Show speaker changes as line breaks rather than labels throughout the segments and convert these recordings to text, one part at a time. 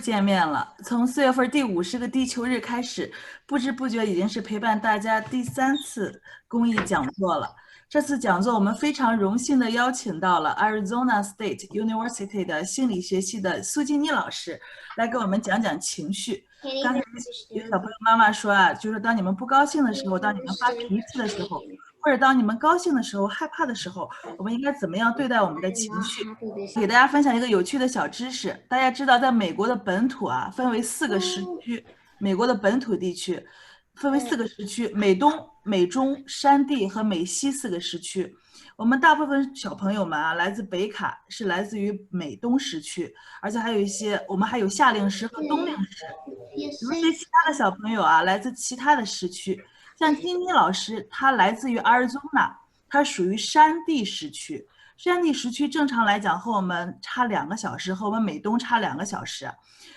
见面了。从4月份第50个地球日开始，不知不觉已经是陪伴大家第3次公益讲座了。这次讲座我们非常荣幸地邀请到了 Arizona State University 的心理学系的苏金妮老师来给我们讲讲情绪。刚才有小朋友妈妈说啊，就是当你们不高兴的时候，当你们发脾气的时候，或者当你们高兴的时候、害怕的时候，我们应该怎么样对待我们的情绪？给大家分享一个有趣的小知识。大家知道，在美国的本土啊，分为4个时区。美国的本土地区分为4个时区：美东、美中、山地和美西4个时区。我们大部分小朋友们啊，来自北卡，是来自于美东时区，而且还有一些，我们还有夏令时和冬令时。有一些其他的小朋友啊，来自其他的时区。像金妮老师，他来自于阿尔宗纳，他属于山地时区。山地时区正常来讲和我们差2个小时，和我们美东差2个小时。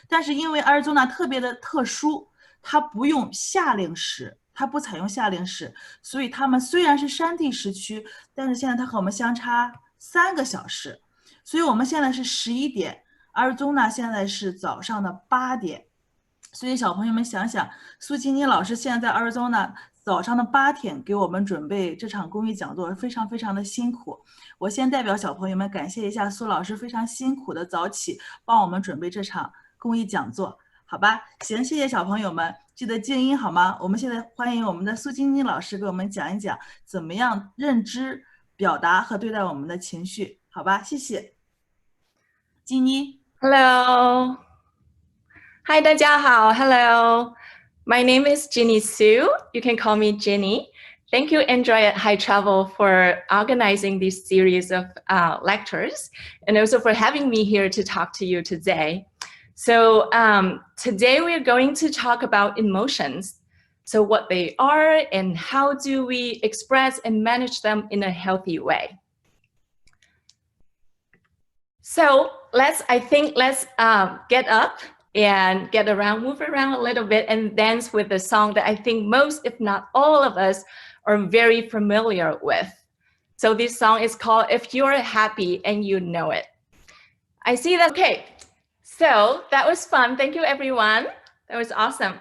但是因为阿尔宗纳特别的特殊，它不用夏令时，它不采用夏令时，所以他们虽然是山地时区，但是现在它和我们相差3个小时。所以我们现在是11点，阿尔宗纳现在是早上的8点。所以小朋友们想想，苏金妮老师现在在Arizona早上的8点给我们准备这场公益讲座，非常非常的辛苦。我先代表小朋友们感谢一下苏老师非常辛苦的早起帮我们准备这场公益讲座，好吧？行，谢谢小朋友们，记得静音好吗？我们现在欢迎我们的苏金妮老师给我们讲一讲怎么样认知、表达和对待我们的情绪，好吧？谢谢。金妮。
Hello. Hi, 大家好. Hello. My name is Jinni Su. You can call me Jinni. Thank you, Enjoy at High Travel, for organizing this series of lectures, and also for having me here to talk to you today. So today we are going to talk about emotions. So what they are and how do we express and manage them in a healthy way. So let's get up and get around, move around a little bit and dance with the song that I think most, if not all of us, are very familiar with. So this song is called If You're Happy and You Know It. I see that. Okay, so that was fun. Thank you, everyone. That was awesome.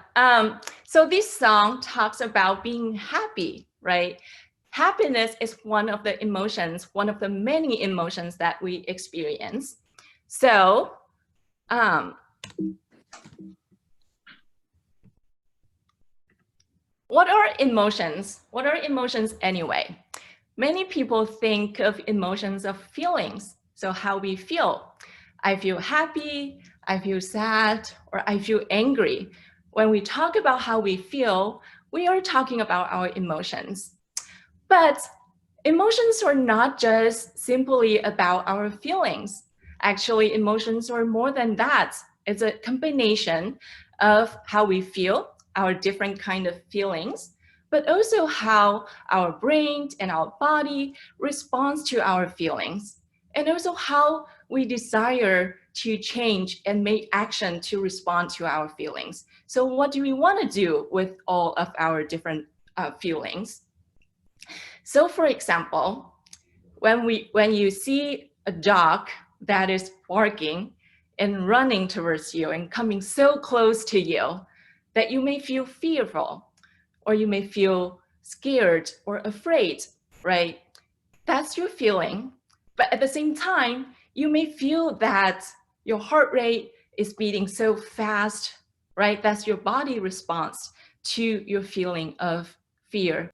So this song talks about being happy, right? Happiness is one of the emotions, one of the many emotions that we experience. So, what are emotions? What are emotions anyway? Many people think of emotions of feelings. So how we feel. I feel happy, I feel sad, or I feel angry. When we talk about how we feel, we are talking about our emotions. But emotions are not just simply about our feelings. Actually, emotions are more than that. It's a combination of how we feel, our different kind of feelings, but also how our brain and our body responds to our feelings, and also how we desire to change and make action to respond to our feelings. So what do we want to do with all of our different feelings? So for example, when you see a dog that is barking and running towards you and coming so close to you that you may feel fearful, or you may feel scared or afraid, right? That's your feeling. But at the same time, you may feel that your heart rate is beating so fast, right? That's your body response to your feeling of fear.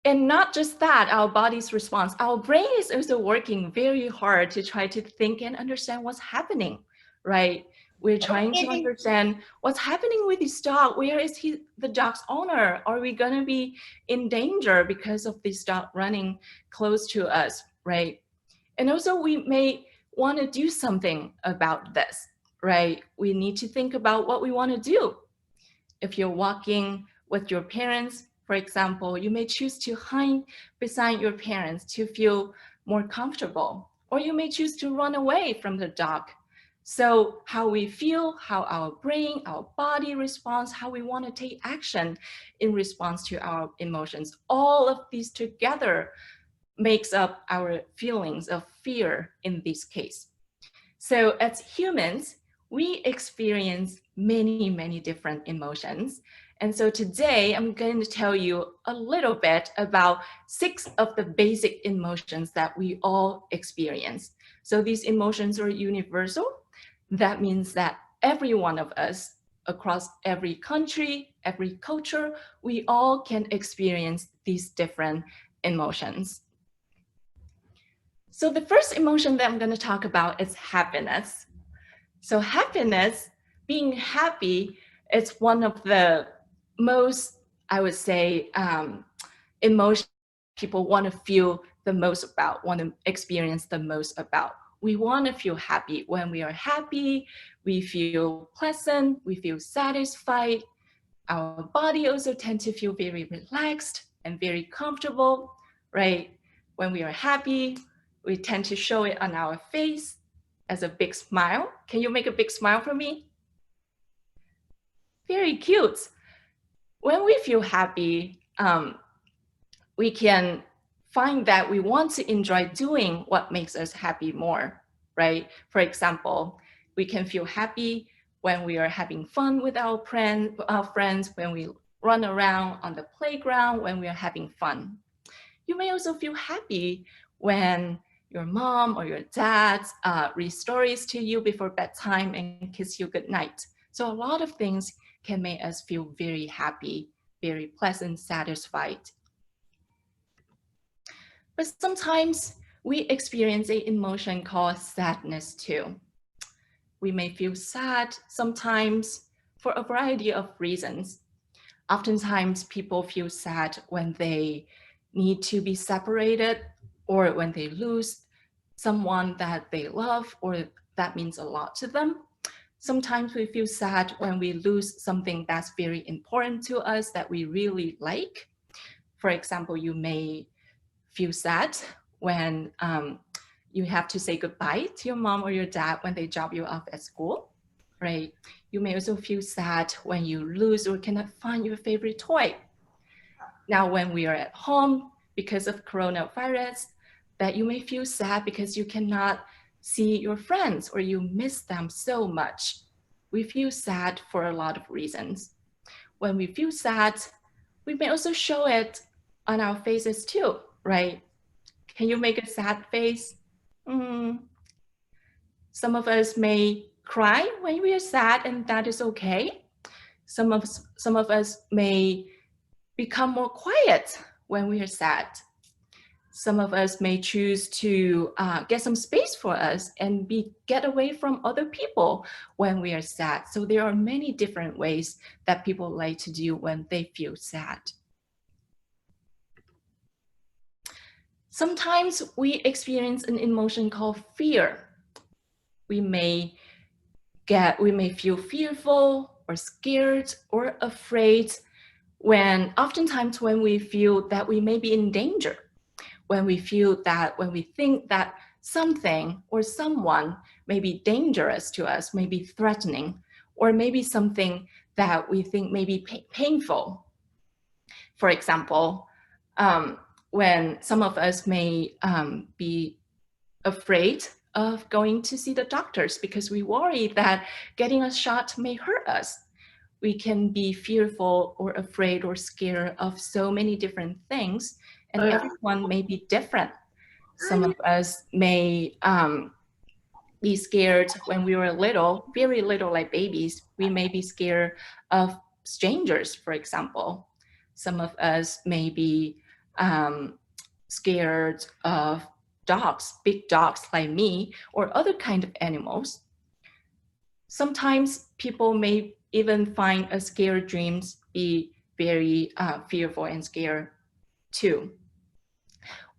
And not just that, our body's response, our brain is also working very hard to try to think and understand what's happening, right? We're trying to understand what's happening with this dog. Where is the dog's owner? Are we gonna be in danger because of this dog running close to us, right? And also we may wanna do something about this, right? We need to think about what we wanna do. If you're walking with your parents, for example, you may choose to hide beside your parents to feel more comfortable, or you may choose to run away from the dog. So how we feel, how our brain, our body responds, how we want to take action in response to our emotions, all of these together makes up our feelings of fear in this case. So as humans, we experience many, many different emotions. And so today I'm going to tell you a little bit about 6 of the basic emotions that we all experience. So these emotions are universal. That means that every one of us across every country, every culture, we all can experience these different emotions. So the first emotion that I'm going to talk about is happiness. So happiness, being happy, it's one of the most, I would say, emotions people want to feel the most about, want to experience the most about. We want to feel happy. When we are happy, we feel pleasant, we feel satisfied. Our body also tends to feel very relaxed and very comfortable, right? When we are happy, we tend to show it on our face as a big smile. Can you make a big smile for me? Very cute. When we feel happy, we can find that we want to enjoy doing what makes us happy more, right? For example, we can feel happy when we are having fun with our friends, when we run around on the playground, when we are having fun. You may also feel happy when your mom or your dad read stories to you before bedtime and kiss you goodnight. So a lot of things can make us feel very happy, very pleasant, satisfied. But sometimes we experience an emotion called sadness too. We may feel sad sometimes for a variety of reasons. Oftentimes people feel sad when they need to be separated or when they lose someone that they love or that means a lot to them. Sometimes we feel sad when we lose something that's very important to us that we really like. For example, you may feel sad when you have to say goodbye to your mom or your dad when they drop you off at school, right? You may also feel sad when you lose or cannot find your favorite toy. Now, when we are at home because of coronavirus, that you may feel sad because you cannot see your friends or you miss them so much. We feel sad for a lot of reasons. When we feel sad, we may also show it on our faces too, right? Can you make a sad face? Some of us may cry when we are sad, and that is okay. Some of us may become more quiet when we are sad. Some of us may choose to get some space for us and get away from other people when we are sad. So there are many different ways that people like to do when they feel sad. Sometimes we experience an emotion called fear. We may feel fearful or scared or afraid oftentimes when we feel that we may be in danger. When we think that something or someone may be dangerous to us, may be threatening, or maybe something that we think may be painful. For example, when some of us may be afraid of going to see the doctors because we worry that getting a shot may hurt us. We can be fearful or afraid or scared of so many different things, and everyone may be different. Some of us may be scared when we were little, very little, like babies. We may be scared of strangers, for example. Some of us may be scared of dogs, big dogs like me, or other kind of animals. Sometimes people may even find a scared dreams be very fearful and scared too.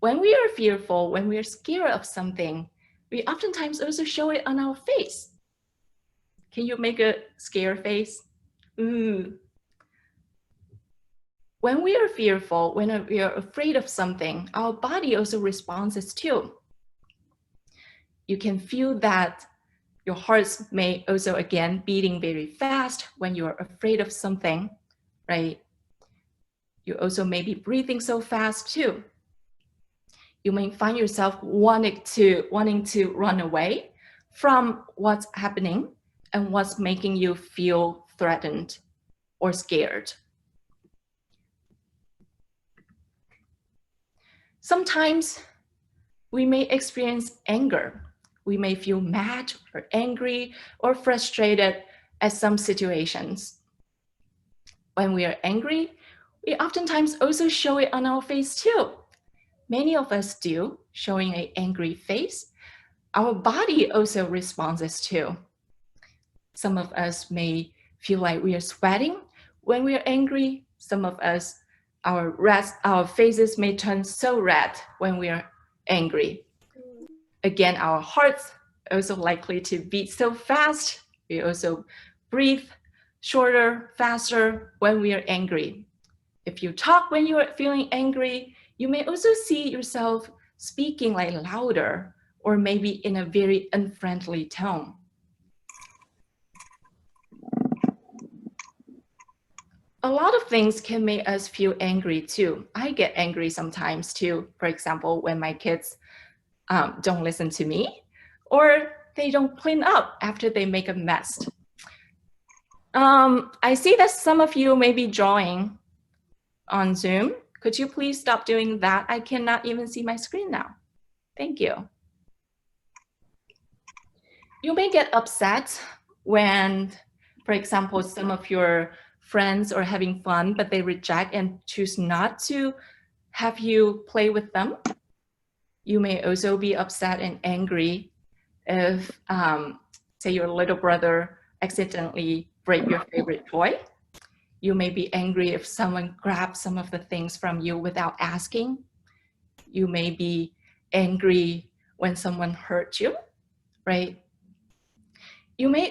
When we are fearful, when we are scared of something, we oftentimes also show it on our face. Can you make a scared face? Ooh. When we are fearful, when we are afraid of something, our body also responds too. You can feel that your heart may also, again, beating very fast when you are afraid of something, right? You also may be breathing so fast too. You may find yourself wanting to run away from what's happening and what's making you feel threatened or scared. Sometimes we may experience anger. We may feel mad or angry or frustrated at some situations. When we are angry, we oftentimes also show it on our face too. Many of us do, showing an angry face. Our body also responds too. Some of us may feel like we are sweating when we are angry. Some of us, our faces may turn so red when we are angry. Again, our hearts are also likely to beat so fast. We also breathe shorter, faster when we are angry. If you talk when you are feeling angry, you may also see yourself speaking like louder or maybe in a very unfriendly tone. A lot of things can make us feel angry too. I get angry sometimes too. For example, when my kids don't listen to me or they don't clean up after they make a mess. I see that some of you may be drawing on Zoom. Could you please stop doing that? I cannot even see my screen now. Thank you. You may get upset when, for example, some of your friends are having fun, but they reject and choose not to have you play with them. You may also be upset and angry if, say, your little brother accidentally break your favorite toy. You may be angry if someone grabs some of the things from you without asking. You may be angry when someone hurt you, right?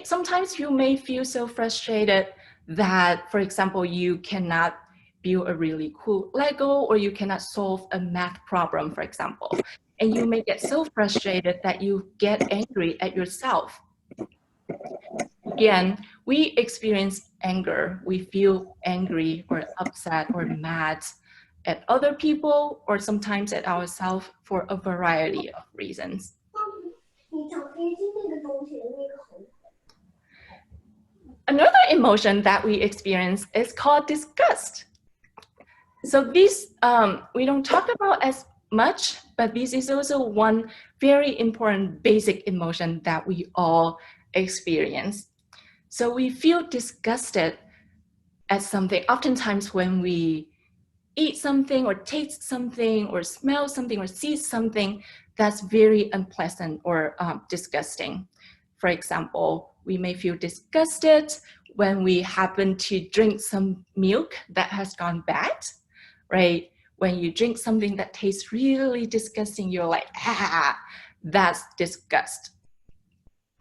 Sometimes you may feel so frustrated that, for example, you cannot build a really cool Lego or you cannot solve a math problem, for example. And you may get so frustrated that you get angry at yourself. Again, we experience anger. We feel angry or upset or mad at other people or sometimes at ourselves for a variety of reasons. Another emotion that we experience is called disgust. So this, we don't talk about as much, but this is also one very important basic emotion that we all experience. So we feel disgusted at something. Oftentimes when we eat something or taste something or smell something or see something that's very unpleasant or disgusting. For example, we may feel disgusted when we happen to drink some milk that has gone bad, right? When you drink something that tastes really disgusting, you're like, ah, that's disgust.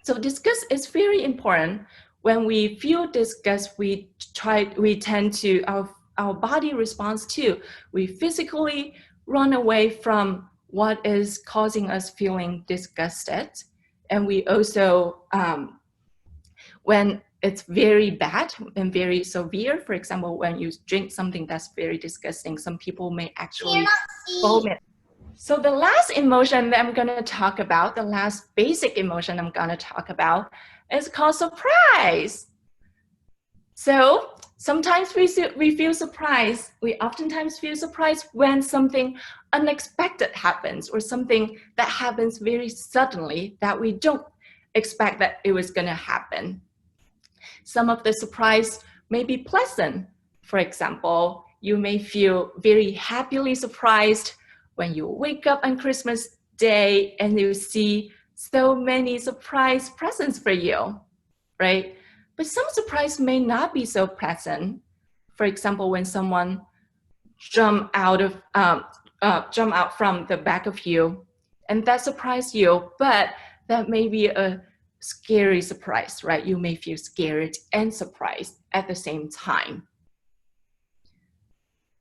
So disgust is very important. When we feel disgust, we tend to, our body responds to, we physically run away from what is causing us feeling disgusted. And we also, when it's very bad and very severe, for example, when you drink something that's very disgusting, some people may actually vomit. So the last emotion that I'm gonna talk about, the last basic emotion I'm gonna talk about is called surprise. So sometimes we feel surprised. We oftentimes feel surprised when something unexpected happens or something that happens very suddenly that we don't expect that it was gonna happen. Some of the surprise may be pleasant. For example, you may feel very happily surprised when you wake up on Christmas Day and you see so many surprise presents for you, right? But some surprise may not be so pleasant. For example, when someone jump out from the back of you, and that surprised you, but that may be a scary surprise, right? You may feel scared and surprised at the same time.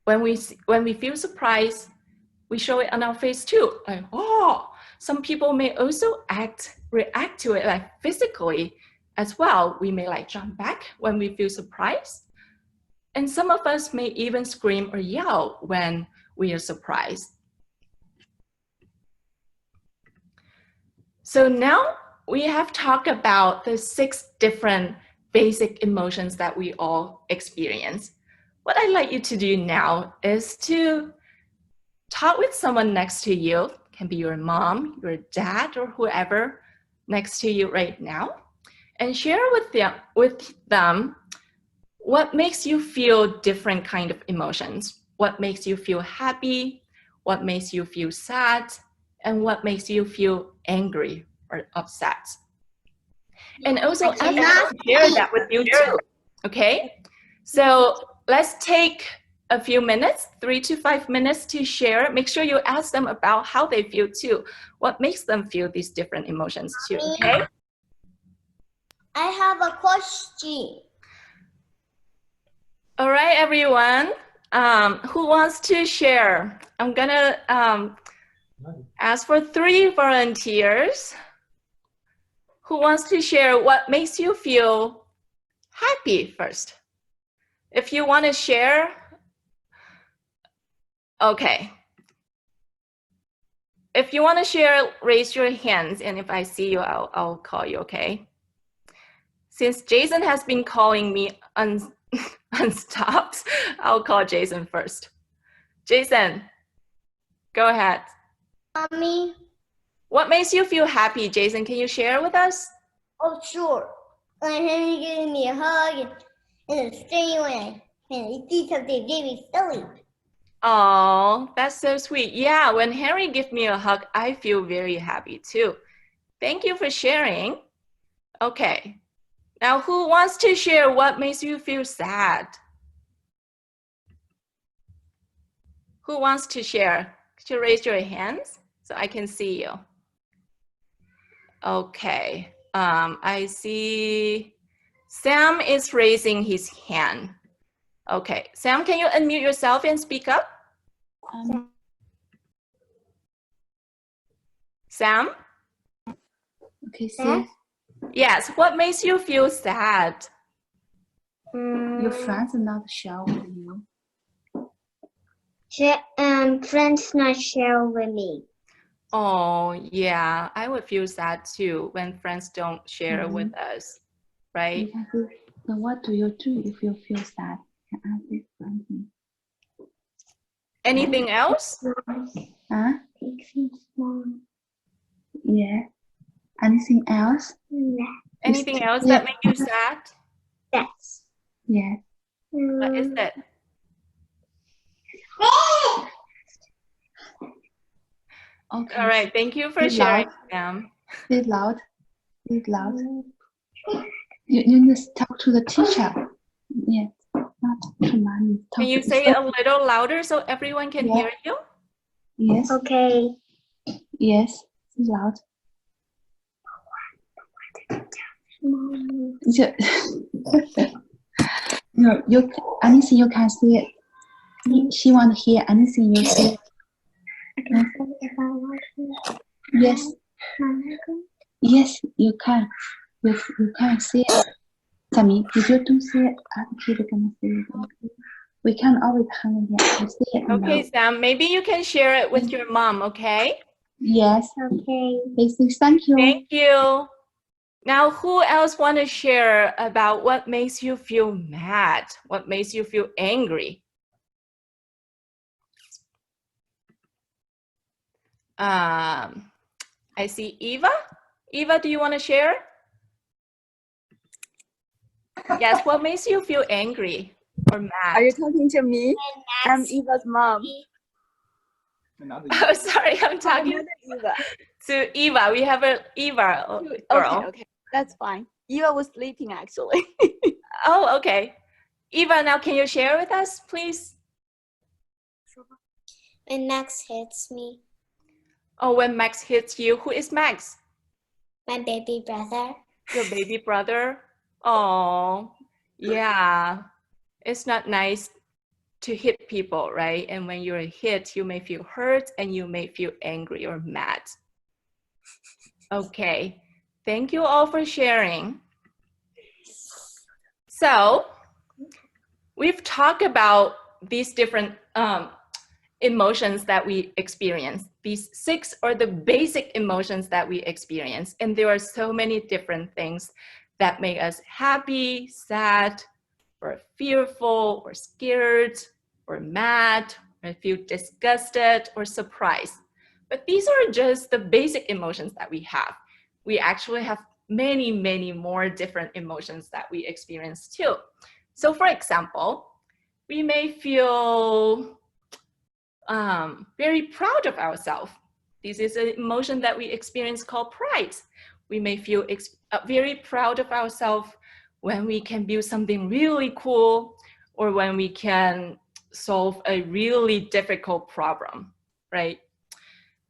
When we feel surprised, we show it on our face too. Like, oh, some people may also react to it like physically as well. We may like jump back when we feel surprised. And some of us may even scream or yell when we are surprised. So now we have talked about the 6 different basic emotions that we all experience. What I'd like you to do now is to talk with someone next to you. It can be your mom, your dad, or whoever next to you right now, and share with them what makes you feel different kind of emotions. What makes you feel happy, what makes you feel sad, and what makes you feel angry or upset. And also ask them to share that with you too, okay? So let's take a few minutes, 3 to 5 minutes to share. Make sure you ask them about how they feel too. What makes them feel these different emotions too, okay?
I have a question.
All right, everyone. Who wants to share? I'm gonna ask for 3 volunteers. Who wants to share what makes you feel happy first? If you want to share, okay. If you want to share, raise your hands, and if I see you, I'll call you, okay? Since Jason has been calling me unstopped, I'll call Jason first. Jason, go ahead.
Mommy?
What makes you feel happy, Jason? Can you share with us?
Oh, sure. When he gave me a hug and a string and he did something really silly.
Oh, that's so sweet. Yeah, when Henry gives me a hug, I feel very happy too. Thank you for sharing. Okay. Now, who wants to share what makes you feel sad? Who wants to share? Could you raise your hands so I can see you? Okay. I see Sam is raising his hand. Okay. Sam, can you unmute yourself and speak up? Sam?
Okay, Sam.
Yes. What makes you feel sad?
Your friends are not share with you.
Friends not share with me.
Oh, yeah. I would feel sad too when friends don't share with us, right?
So what do you do if you feel sad? You can ask your friends.
Anything else?
Huh?
small.
Yeah. Anything else?
Anything else that make you sad?
Yes.
Yeah.
What is it?
Okay.
All right. Thank you for
Be
sharing,
loud.
Sam.
Be loud. Be loud. You need to talk to the teacher. Yeah. Not to mommy.
Can you say it a little louder so everyone can
Yeah.
hear you?
Yes.
Okay.
Yes. Be loud. You anything you can say. She want to hear anything you say. Yes. Yes, you can. You can say it. Sammy, if you don't say it, other people gonna say it. We can always hang here. You say it
Okay,
now.
Sam. Maybe you can share it with your mom, okay?
Yes.
Okay.
They say thank you.
Thank you. Now, who else want to share about what makes you feel mad? What makes you feel angry? I see Eva. Eva, do you want to share? Yes, what makes you feel angry or mad?
Are you talking to me? I'm Eva's mom.
Oh, sorry, I'm talking
Eva.
to Eva. We have a Eva girl.
Okay, that's fine. Eva was sleeping actually.
Oh, okay. Eva, now can you share with us, please?
When Max hits me,
Oh, when Max hits you, who is Max?
my baby brother.
Your baby brother? Oh, yeah. It's not nice to hit people, right? And when you're hit, you may feel hurt and you may feel angry or mad. Okay, thank you all for sharing. So we've talked about these different emotions that we experience. These 6 are the basic emotions that we experience. And there are so many different things that make us happy, sad, or fearful, or scared, or mad, or feel disgusted, or surprised. But these are just the basic emotions that we have. We actually have many, many more different emotions that we experience too. So for example, we may feel very proud of ourselves. This is an emotion that we experience called pride. We may feel very proud of ourselves when we can build something really cool, or when we can solve a really difficult problem, right?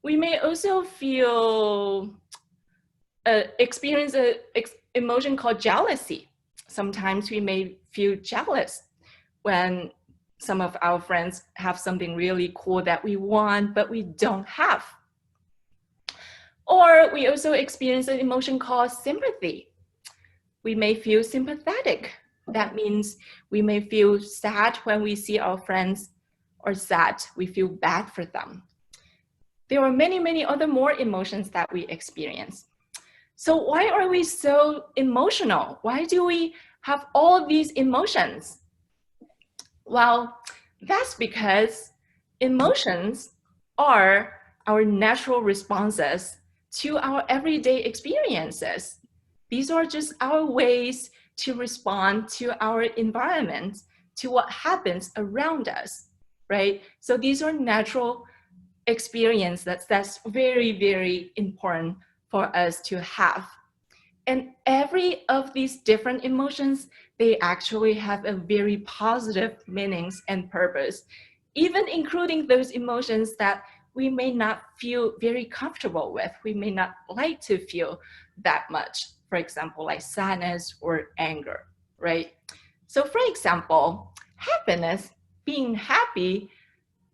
We may also feel, experience an emotion called jealousy. Sometimes we may feel jealous when some of our friends have something really cool that we want, but we don't have. Or we also experience an emotion called sympathy. We may feel sympathetic. That means we may feel sad when we see our friends, or sad, we feel bad for them. There are many, many other more emotions that we experience. So why are we so emotional? Why do we have all these emotions? Well, that's because emotions are our natural responses to our everyday experiences. These are just our ways to respond to our environment, to what happens around us, right? So these are natural experiences that's very, very important for us to have. And every of these different emotions, they actually have a very positive meanings and purpose, even including those emotions that we may not feel very comfortable with. We may not like to feel that much. For example, like sadness or anger, right? So for example, happiness, being happy,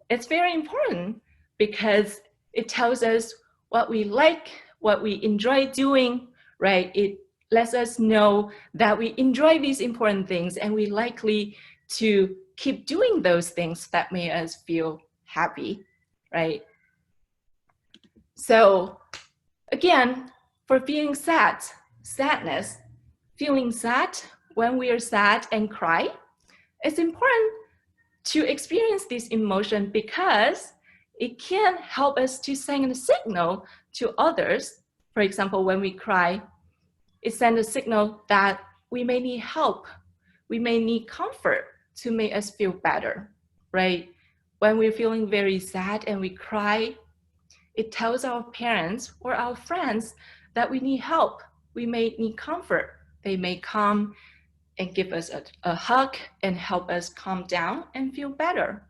it's very important because it tells us what we like, what we enjoy doing, right? It lets us know that we enjoy these important things and we're likely to keep doing those things that make us feel happy, right? So again, for feeling sad, sadness, feeling sad when we are sad and cry, it's important to experience this emotion because it can help us to send a signal to others. For example, when we cry, it sends a signal that we may need help, we may need comfort to make us feel better, right? When we're feeling very sad and we cry, it tells our parents or our friends that we need help, we may need comfort. They may come and give us a hug and help us calm down and feel better.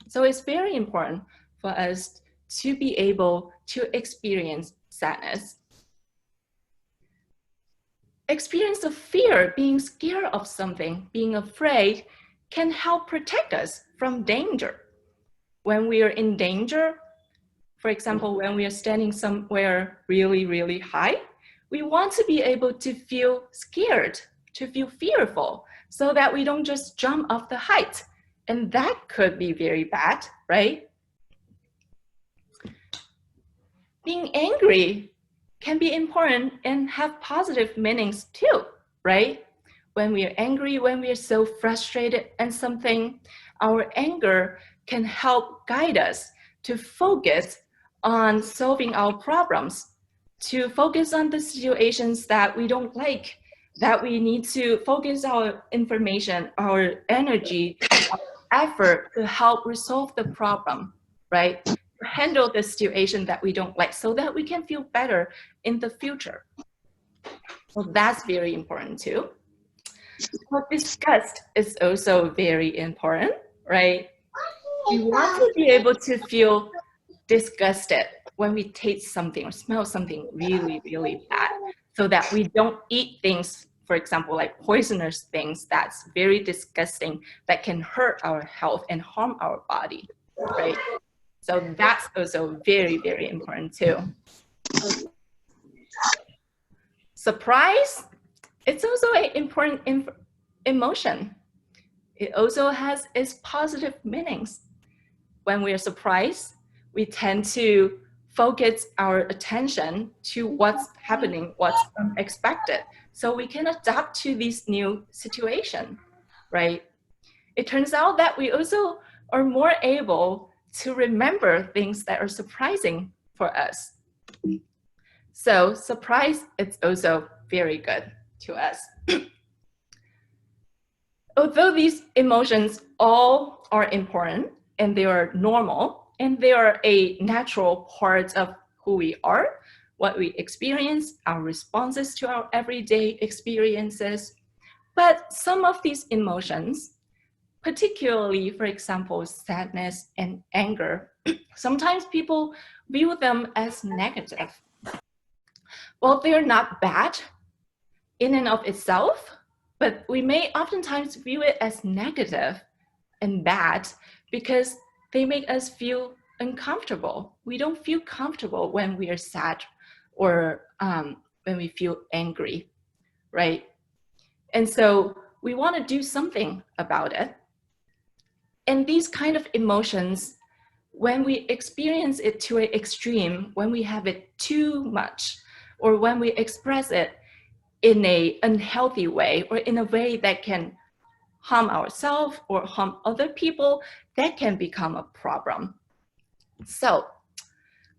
So it's very important for us to be able to experience sadness. Experience of fear, being scared of something, being afraid, can help protect us from danger. When we are in danger, for example, when we are standing somewhere really, really high, we want to be able to feel scared, to feel fearful, so that we don't just jump off the height. And that could be very bad, right? Being angry can be important and have positive meanings too, right? When we are angry, when we are so frustrated and something, our anger can help guide us to focus on solving our problems, to focus on the situations that we don't like, that we need to focus our information, our energy, our effort to help resolve the problem, right? Handle the situation that we don't like so that we can feel better in the future. So that's very important too. But disgust is also very important, right? We want to be able to feel disgusted when we taste something or smell something really, really bad, so that we don't eat things, for example, like poisonous things that's very disgusting, that can hurt our health and harm our body, right? So that's also very, very important too. Surprise, it's also an important emotion. It also has its positive meanings. when we're surprised, we tend to focus our attention to what's happening, what's unexpected, so we can adapt to this new situation, right? It turns out that we also are more able to remember things that are surprising for us. So surprise is also very good to us. Although these emotions all are important and they are normal and they are a natural part of who we are, what we experience, our responses to our everyday experiences, but some of these emotions, particularly, for example, sadness and anger, sometimes people view them as negative. Well, they're not bad in and of itself, but we may oftentimes view it as negative and bad because they make us feel uncomfortable. We don't feel comfortable when we are sad or when we feel angry, right? And so we want to do something about it. And these kind of emotions, when we experience it to an extreme, when we have it too much, or when we express it in an unhealthy way, or in a way that can harm ourselves or harm other people, that can become a problem. So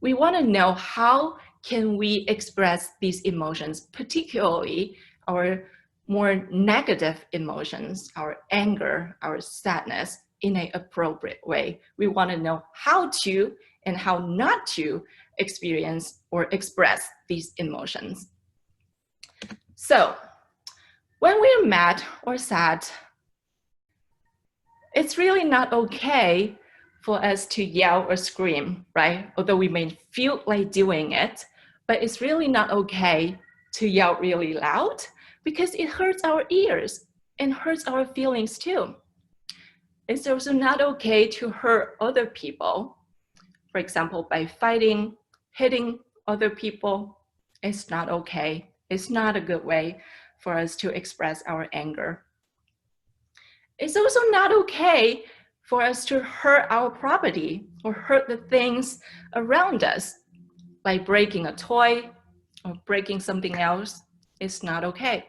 we want to know how can we express these emotions, particularly our more negative emotions, our anger, our sadness, in an appropriate way. We want to know how to and how not to experience or express these emotions. So when we're mad or sad, it's really not okay for us to yell or scream, right? Although we may feel like doing it, but it's really not okay to yell really loud because it hurts our ears and hurts our feelings too. It's also not okay to hurt other people. For example, by fighting, hitting other people, it's not okay. It's not a good way for us to express our anger. It's also not okay for us to hurt our property or hurt the things around us, like breaking a toy or breaking something else. It's not okay.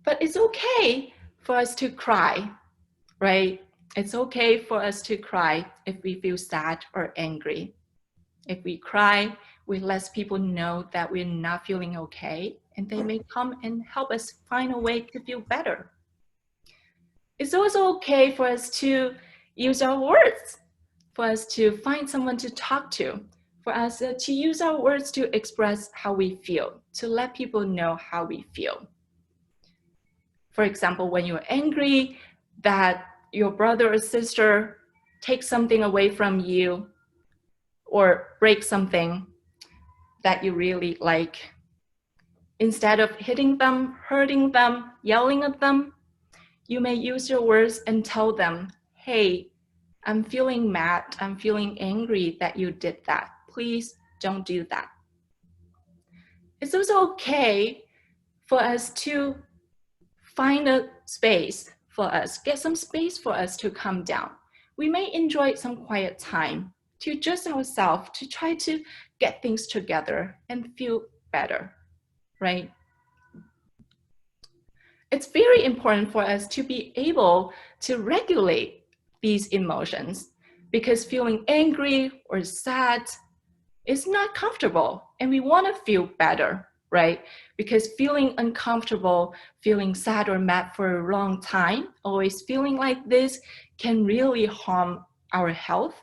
But it's okay for us to cry, right? It's okay for us to cry if we feel sad or angry. If we cry, we let people know that we're not feeling okay, and they may come and help us find a way to feel better. It's also okay for us to use our words, for us to find someone to talk to, for us to use our words to express how we feel, to let people know how we feel. For example, when you're angry that your brother or sister takes something away from you or breaks something that you really like, instead of hitting them, hurting them, yelling at them, you may use your words and tell them, hey, I'm feeling mad, I'm feeling angry that you did that. Please don't do that. It's also okay for us to find a space for us, get some space for us to calm down. We may enjoy some quiet time to adjust ourselves, to try to get things together and feel better, right? It's very important for us to be able to regulate these emotions because feeling angry or sad is not comfortable and we want to feel better, right? Because feeling uncomfortable, feeling sad or mad for a long time, always feeling like this can really harm our health,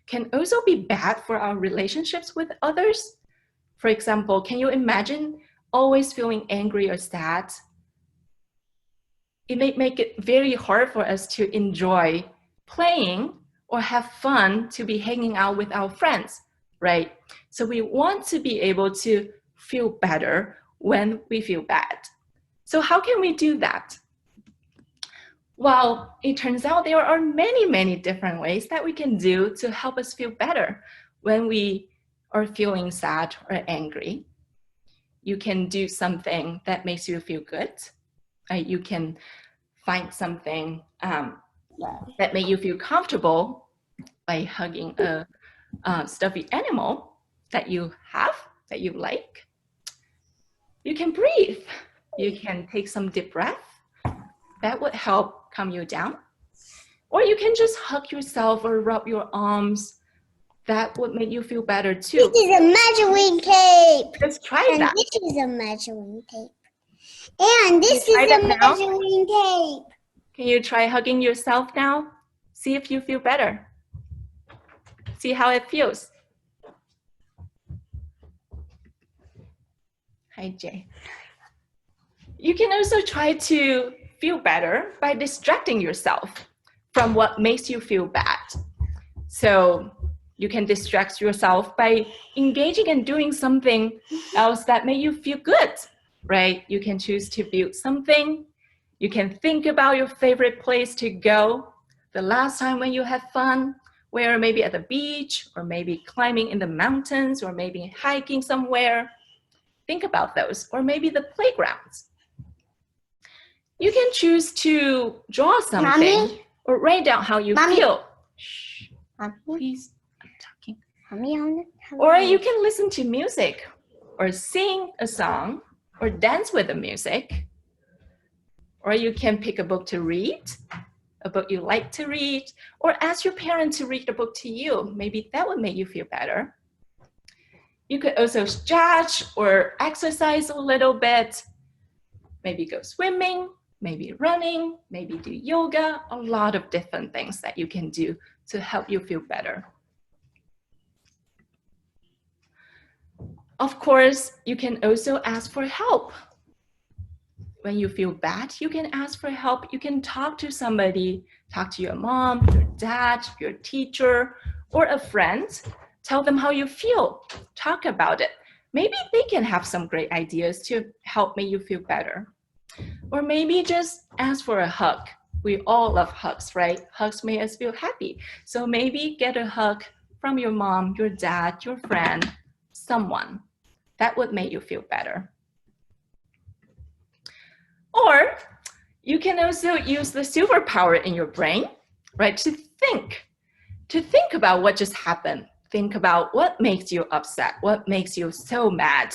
can also be bad for our relationships with others. For example, can you imagine always feeling angry or sad? It may make it very hard for us to enjoy playing or have fun to be hanging out with our friends, right? So we want to be able to feel better when we feel bad. So how can we do that? Well, it turns out there are many, many different ways that we can do to help us feel better when we are feeling sad or angry. You can do something that makes you feel good. You can find something that make you feel comfortable by hugging a stuffy animal that you have, that you like. You can breathe. You can take some deep breath. That would help calm you down. Or you can just hug yourself or rub your arms. That would make you feel better too.
This is a measuring tape.
Just try
And
that.
this is a measuring tape. And this
Can you
is
try
a
that now?
measuring tape.
Can you try hugging yourself now? See if you feel better. See how it feels. Hi, Jay. You can also try to feel better by distracting yourself from what makes you feel bad. So you can distract yourself by engaging in doing something else that makes you feel good, right? You can choose to build something. You can think about your favorite place to go. The last time when you had fun, where maybe at the beach, or maybe climbing in the mountains, or maybe hiking somewhere. Think about those, or maybe the playgrounds. You can choose to draw something,
Mommy?
or write down how you
Mommy?
feel. Shh, please, I'm talking. Or you can listen to music, or sing a song, or dance with the music. Or you can pick a book to read, a book you like to read, or ask your parents to read a book to you. Maybe that would make you feel better. You could also stretch or exercise a little bit. Maybe go swimming, maybe running, maybe do yoga, a lot of different things that you can do to help you feel better. Of course, you can also ask for help. When you feel bad, you can ask for help. You can talk to somebody, talk to your mom, your dad, your teacher, or a friend. Tell them how you feel. Talk about it. Maybe they can have some great ideas to help make you feel better. Or maybe just ask for a hug. We all love hugs, right? Hugs make us feel happy. So maybe get a hug from your mom, your dad, your friend, someone. That would make you feel better. Or you can also use the superpower in your brain, right? To think about what just happened. Think about what makes you upset, what makes you so mad.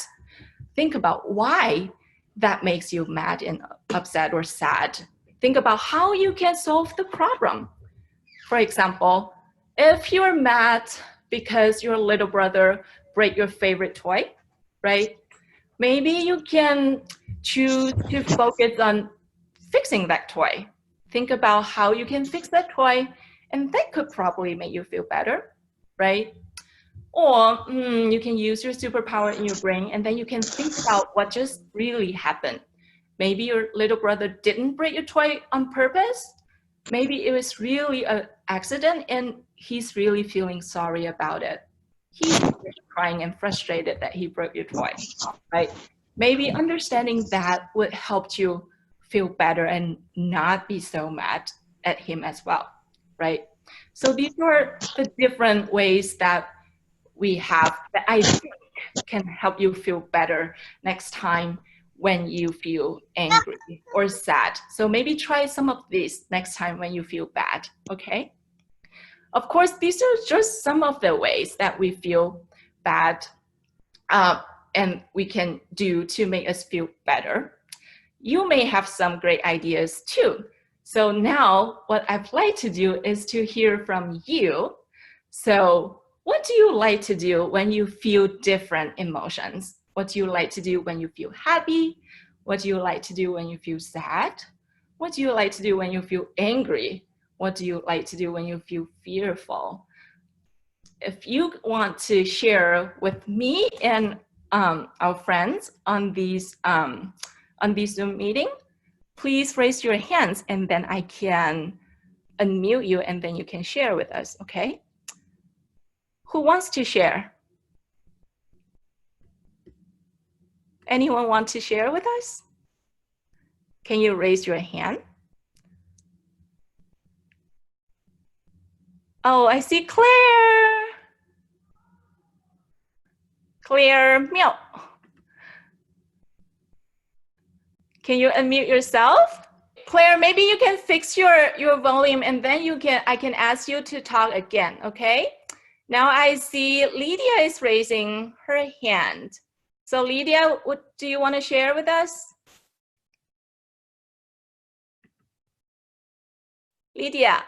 Think about why that makes you mad and upset or sad. Think about how you can solve the problem. For example, if you're mad because your little brother broke your favorite toy, right? Maybe you can choose to focus on fixing that toy. Think about how you can fix that toy, and that could probably make you feel better, right? Or you can use your superpower in your brain, and then you can think about what just really happened. Maybe your little brother didn't break your toy on purpose. Maybe it was really an accident, and he's really feeling sorry about it. He's crying and frustrated that he broke your toy, right? Maybe understanding that would help you feel better and not be so mad at him as well, right? So these are the different ways that we have that I think can help you feel better next time when you feel angry or sad. So maybe try some of these next time when you feel bad, okay? Of course, these are just some of the ways that we feel bad and we can do to make us feel better. You may have some great ideas too. So now what I'd like to do is to hear from you. So what do you like to do when you feel different emotions? What do you like to do when you feel happy? What do you like to do when you feel sad? What do you like to do when you feel angry? What do you like to do when you feel fearful? If you want to share with me and our friends on this Zoom meeting, please raise your hands and then I can unmute you and then you can share with us, okay? Who wants to share? Anyone want to share with us? Can you raise your hand? Oh, I see Claire. Claire Miao. Can you unmute yourself? Claire, maybe you can fix your volume and then I can ask you to talk again, okay? Now I see Lydia is raising her hand. So Lydia, what do you want to share with us? Lydia.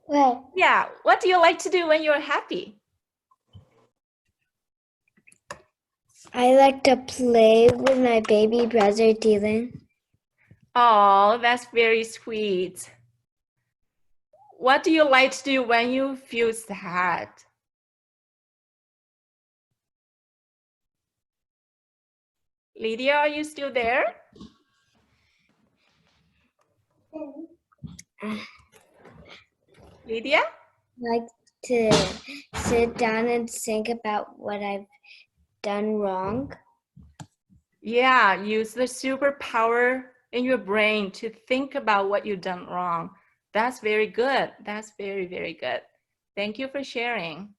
Well,
Yeah, what do you like to do when you're happy?
I like to play with my baby brother Dylan.
Oh, that's very sweet. What do you like to do when you feel sad? Lydia, are you still there? Lydia?
I like to sit down and think about what I've done wrong.
Yeah, use the superpower in your brain to think about what you've done wrong. That's very good. That's very, very good. Thank you for sharing.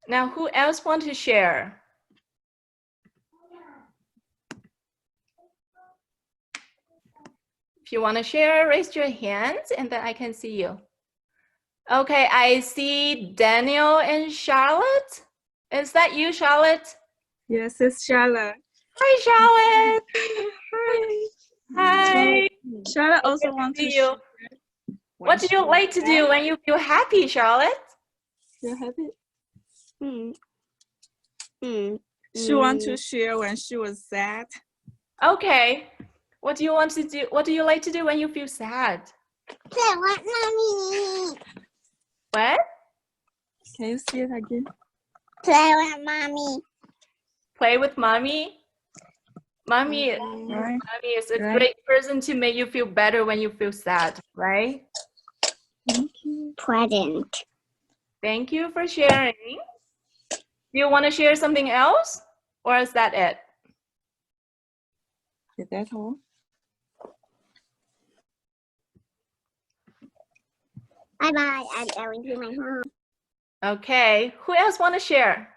Now, who else want to share? If you want to share, raise your hands and then I can see you. Okay, I see Daniel and Charlotte. Is that you, Charlotte?
Yes, it's Charlotte.
Hi, Charlotte. Hi.
Charlotte also wants to
See you.
share.
What do you like to do when you feel happy, Charlotte?
Feel happy? She wants to share when she was sad.
Okay. What do you want to do? What do you like to do when you feel sad?
Play with mommy.
What?
Can you see it again?
Play with mommy.
Play with mommy? Mommy,
Right.
mommy is a
Right.
great person to make you feel better when you feel sad, right?
Thank you.
Present.
Thank you for sharing. Do you want to share something else? Or is that it?
Is that all?
Bye-bye. I'm going to my home.
Okay. Who else want to share?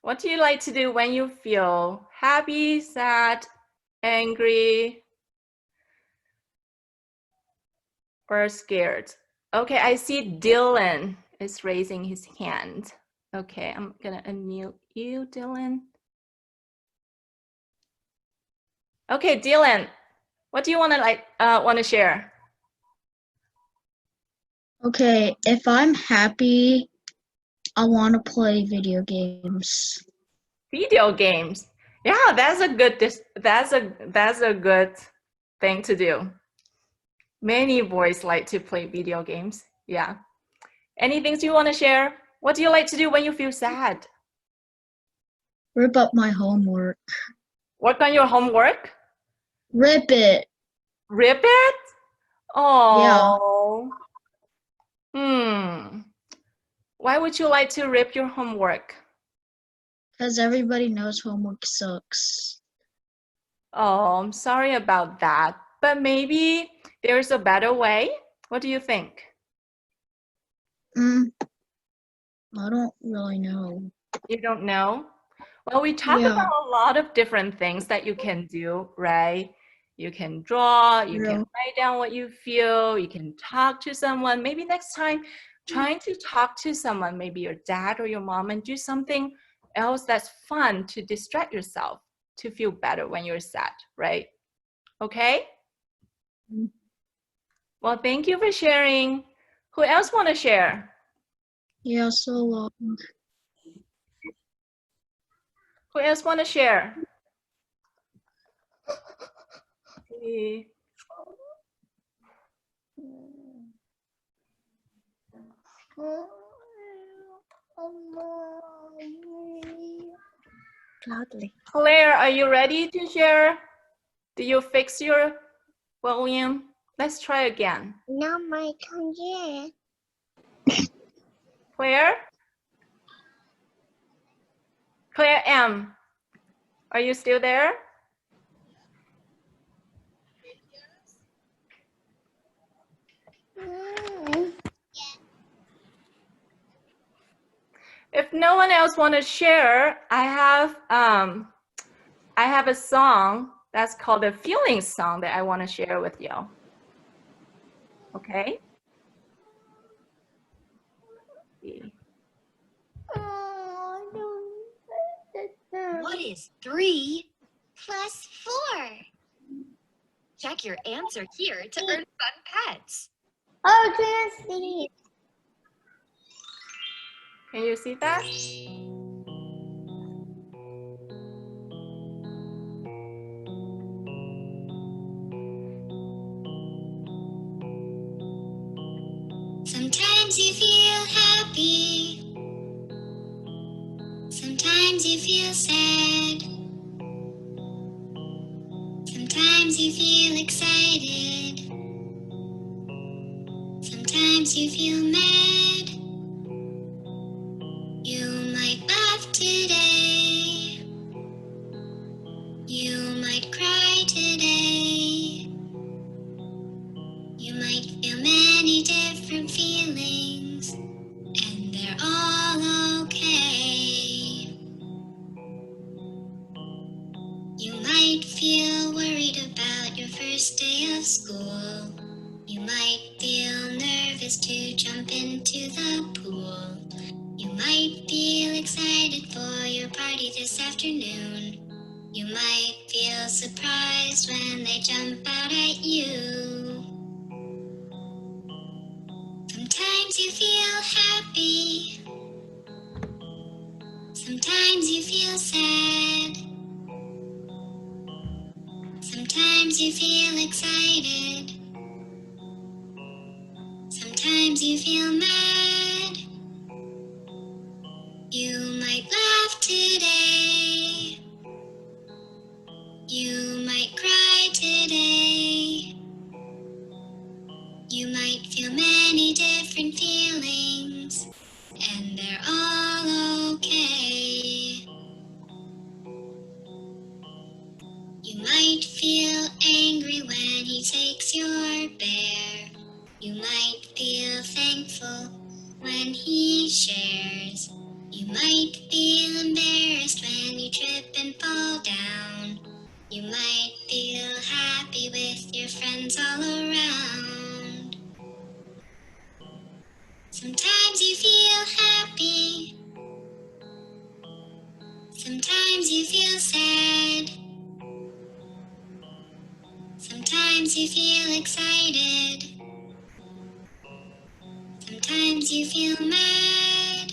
What do you like to do when you feel happy, sad, angry, or scared? Okay, I see Dylan is raising his hand. Okay, I'm gonna unmute you, Dylan. Okay, Dylan, what do you want to share?
Okay, if I'm happy, I want to play video games.
Video games. Yeah, that's a good thing to do. Many boys like to play video games. Yeah. Any things you want to share? What do you like to do when you feel sad?
Rip up my homework.
Work on your homework?
Rip it.
Rip it? Oh. Yeah. Why would you like to rip your homework?
Because everybody knows homework sucks.
Oh, I'm sorry about that. But maybe there's a better way. What do you think?
I don't really know.
You don't know? Well, we talk about a lot of different things that you can do, right? You can draw, you can write down what you feel, you can talk to someone. Maybe next time, trying to talk to someone, maybe your dad or your mom, and do something else that's fun to distract yourself, to feel better when you're sad, right? Okay? Well, thank you for sharing. Who else want to share?
Yeah, so long.
Who else want to share? Okay.
Loudly.
Claire, are you ready to share? Do you fix your volume? Let's try again.
Not my turn yet.
Claire? Claire M. Are you still there? If no one else want to share, I have a song that's called the Feelings song that I want to share with you. Okay?
What is 3 plus 4? Check your answer here to earn fun pets.
Oh, can I see?
Can you see that?
Sometimes you feel happy. Sometimes you feel sad. Sometimes you feel excited. Sometimes you feel mad. You might laugh today. You might cry today. You might feel many different feelings, and they're all okay. You might feel worried about your first day of school. You might feel nervous to jump into the pool. You might feel excited for your party this afternoon. You might feel surprised when they jump out at you. Sometimes you feel happy. Sometimes you feel sad. Sometimes you feel excited. Sometimes you feel mad. You might laugh today. You might cry today. You might feel many different feelings, and they're all okay. You might feel angry when he takes your bear. You might feel thankful when he shares. You might feel embarrassed when you trip and fall down. You might feel happy with your friends all around. Sometimes you feel happy. Sometimes you feel sad. Sometimes you feel excited. Sometimes you feel mad.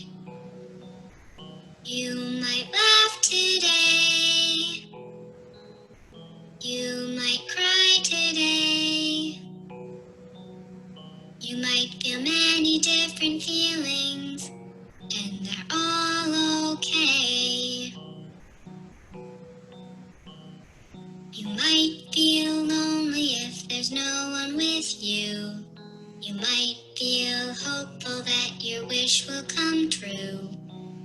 You might laugh today. You might cry today. You might feel many different feelings, and they're all okay. You might feel lonely if there's no one with you. You might feel hopeful that your wish will come true.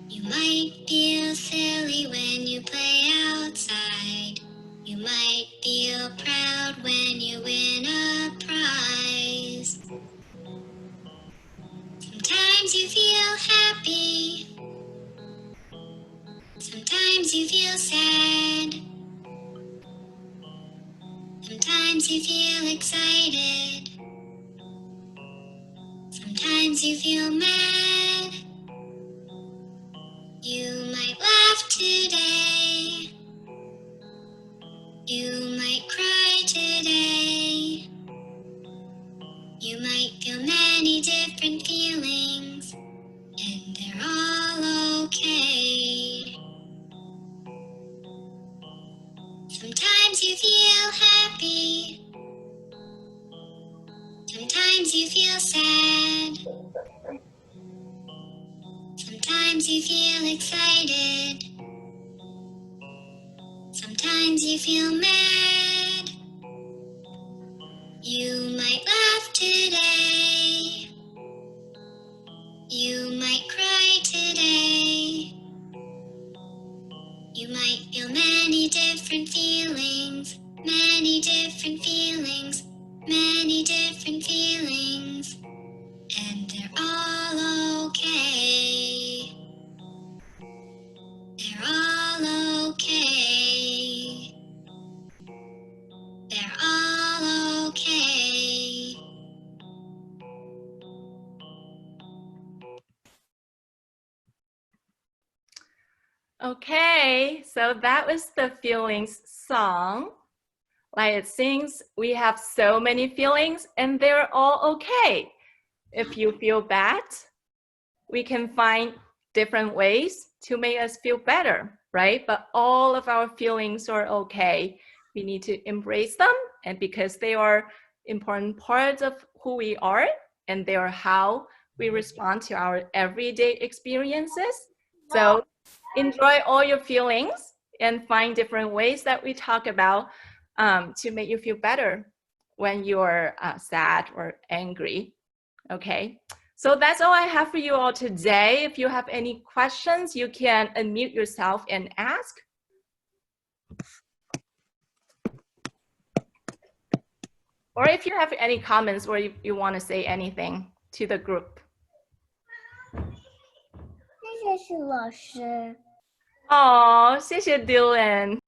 You might feel silly when you play outside. You might feel proud when you win a prize. Sometimes you feel happy. Sometimes you feel sad. Sometimes you feel excited. Sometimes you feel mad. You might laugh today. You might cry today. You might feel many different feelings, and they're all okay. Sometimes you feel happy. Sometimes you feel sad. Sometimes you feel excited. Sometimes you feel mad. You might laugh today. You might cry today. You might feel many different feelings, many different feelings, many different feelings, and they're all okay.
Okay, so that was the feelings song. Like it sings, we have so many feelings and they're all okay. If you feel bad, we can find different ways to make us feel better, right? But all of our feelings are okay. We need to embrace them, and because they are important parts of who we are and they are how we respond to our everyday experiences. So enjoy all your feelings and find different ways that we talk about to make you feel better when you're sad or angry. Okay, so that's all I have for you all today. If you have any questions, you can unmute yourself and ask. Or if you have any comments or you want to say anything to the group.
谢谢老师。
哦，谢谢 Dylan。